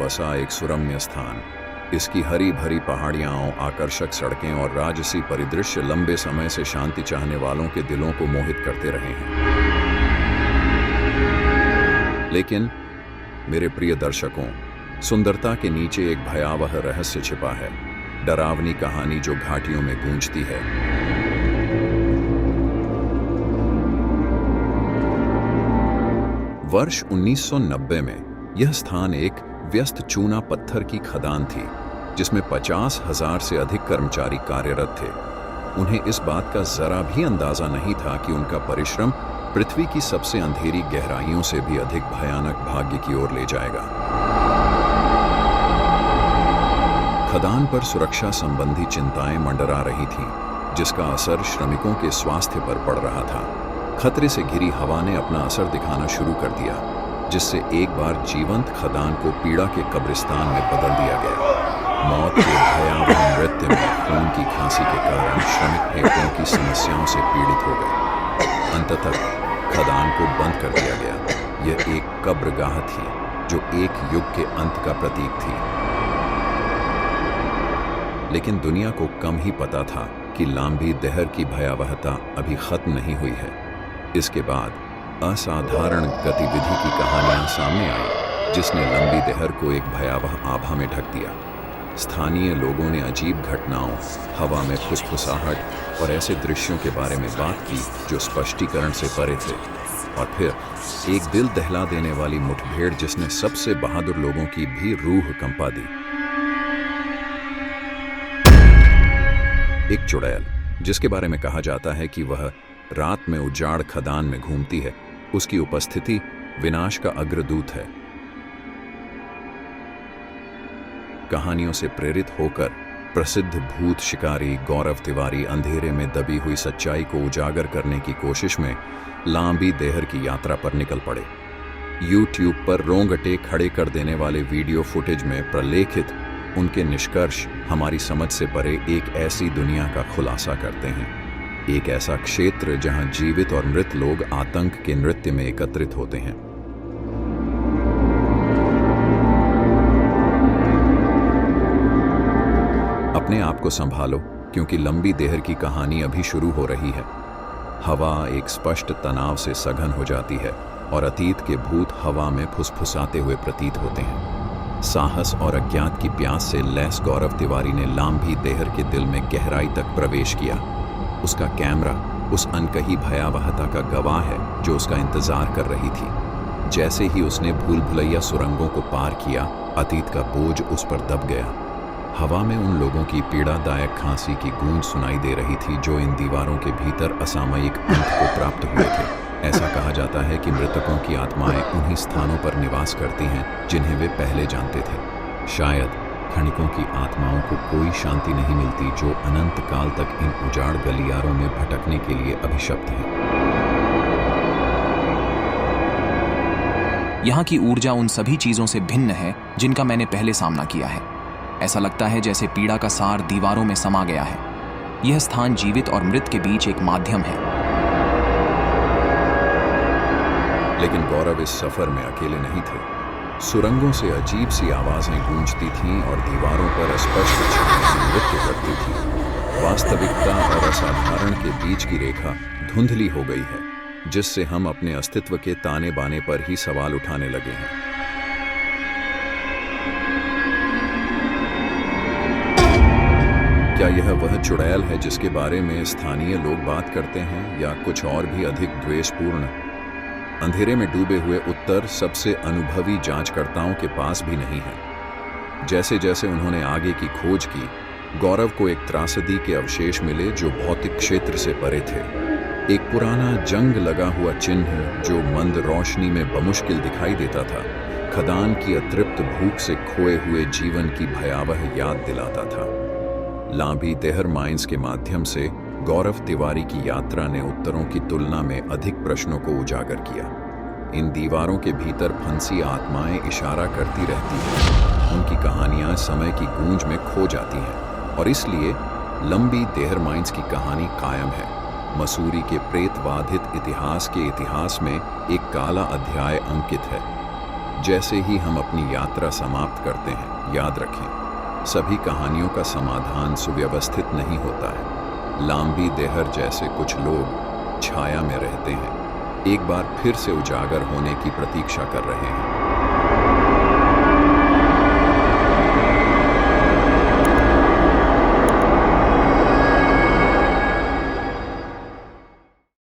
बसा एक सुरम्य स्थान। इसकी हरी भरी पहाड़ियां, आकर्षक सड़कें और राजसी परिदृश्य लंबे समय से शांति चाहने वालों के दिलों को मोहित करते रहे हैं। लेकिन मेरे प्रिय दर्शकों, सुंदरता के नीचे एक भयावह रहस्य छिपा है, डरावनी कहानी जो घाटियों में गूंजती है। वर्ष 1990 में यह स्थान एक व्यस्त चूना पत्थर की खदान थी, जिसमें 50,000 से अधिक कर्मचारी कार्यरत थे। उन्हें इस बात का जरा भी अंदाजा नहीं था कि उनका परिश्रम पृथ्वी की सबसे अंधेरी गहराइयों से भी अधिक भयानक भाग्य की ओर ले जाएगा। खदान पर सुरक्षा संबंधी चिंताएं मंडरा रही थीं, जिसका असर श्रमिकों के स्वास्थ्य पर पड़ रहा था। खतरे से घिरी हवा ने अपना असर दिखाना शुरू कर दिया, जिससे एक बार जीवंत खदान को पीड़ा के कब्रिस्तान में बदल दिया गया। मौत के भयावह नृत्य में खून की खांसी के कारण श्रमिक फेफड़ों की समस्याओं से पीड़ित हो गए। अंततः खदान को बंद कर दिया गया। यह एक कब्रगाह थी, जो एक युग के अंत का प्रतीक थी। लेकिन दुनिया को कम ही पता था कि लांबी दहर की भयावहता अभी खत्म नहीं हुई है। इसके बाद असाधारण गतिविधि की कहानियां सामने आई, जिसने लंबी दहर को एक भयावह आभा में ढक दिया। स्थानीय लोगों ने अजीब घटनाओं, हवा में फुसफुसाहट और ऐसे दृश्यों के बारे में बात की जो स्पष्टीकरण से परे थे। और फिर एक दिल दहला देने वाली मुठभेड़, जिसने सबसे बहादुर लोगों की भी रूह कंपा दी। एक चुड़ैल, जिसके बारे में कहा जाता है कि वह रात में उजाड़ खदान में घूमती है, उसकी उपस्थिति विनाश का अग्रदूत है। कहानियों से प्रेरित होकर प्रसिद्ध भूत शिकारी गौरव तिवारी अंधेरे में दबी हुई सच्चाई को उजागर करने की कोशिश में लांबी देहर की यात्रा पर निकल पड़े। YouTube पर रोंगटे खड़े कर देने वाले वीडियो फुटेज में प्रलेखित उनके निष्कर्ष हमारी समझ से परे एक ऐसी दुनिया का खुलासा करते हैं, एक ऐसा क्षेत्र जहां जीवित और मृत लोग आतंक के नृत्य में एकत्रित होते हैं। अपने आप को संभालो, क्योंकि लंबी देहर की कहानी अभी शुरू हो रही है। हवा एक स्पष्ट तनाव से सघन हो जाती है और अतीत के भूत हवा में फुसफुसाते हुए प्रतीत होते हैं। साहस और अज्ञात की प्यास से लैस गौरव तिवारी ने लांबी देहर के दिल में गहराई तक प्रवेश किया। उसका कैमरा उस अनकही भयावहता का गवाह है जो उसका इंतजार कर रही थी। जैसे ही उसने भूल भुलैया सुरंगों को पार किया, अतीत का बोझ उस पर दब गया। हवा में उन लोगों की पीड़ादायक खांसी की गूंज सुनाई दे रही थी जो इन दीवारों के भीतर असामयिक अंत को प्राप्त हुए थे। ऐसा कहा जाता है कि मृतकों की आत्माएं उन्हीं स्थानों पर निवास करती हैं जिन्हें वे पहले जानते थे। शायद क्षणिकों की आत्माओं को कोई शांति नहीं मिलती जो अनंत काल तक इन उजाड़ गलियारों में भटकने के लिए अभिशप्त हैं। यहाँ की ऊर्जा उन सभी चीजों से भिन्न है जिनका मैंने पहले सामना किया है। ऐसा लगता है जैसे पीड़ा का सार दीवारों में समा गया है। यह स्थान जीवित और मृत के बीच एक माध्यम है। लेकिन गौरव इस सफर में अकेले नहीं थे। सुरंगों से अजीब सी आवाजें गूंजती थीं और दीवारों पर स्पष्ट छवियां नृत्य करती थीं। वास्तविकता और असाधारण के बीच की रेखा धुंधली हो गई है, जिससे हम अपने अस्तित्व के ताने बाने पर ही सवाल उठाने लगे हैं। क्या यह वह चुड़ैल है जिसके बारे में स्थानीय लोग बात करते हैं, या कुछ और भी अधिक द्वेषपूर्ण? अंधेरे में डूबे हुए उत्तर सबसे अनुभवी जांचकर्ताओं के पास भी नहीं है। जैसे जैसे उन्होंने आगे की खोज की, गौरव को एक त्रासदी के अवशेष मिले जो भौतिक क्षेत्र से परे थे। एक पुराना जंग लगा हुआ चिन्ह जो मंद रोशनी में बमुश्किल दिखाई देता था, खदान की अतृप्त भूख से खोए हुए जीवन की भयावह याद दिलाता था। लांबी देहर माइंस के माध्यम से गौरव तिवारी की यात्रा ने उत्तरों की तुलना में अधिक प्रश्नों को उजागर किया। इन दीवारों के भीतर फंसी आत्माएं इशारा करती रहती हैं। उनकी कहानियां समय की गूंज में खो जाती हैं और इसलिए लंबी देहर माइंस की कहानी कायम है। मसूरी के प्रेतवाधित इतिहास के इतिहास में एक काला अध्याय अंकित है। जैसे ही हम अपनी यात्रा समाप्त करते हैं, याद रखें, सभी कहानियों का समाधान सुव्यवस्थित नहीं होता है। लांबी देहर जैसे कुछ लोग छाया में रहते हैं, एक बार फिर से उजागर होने की प्रतीक्षा कर रहे हैं।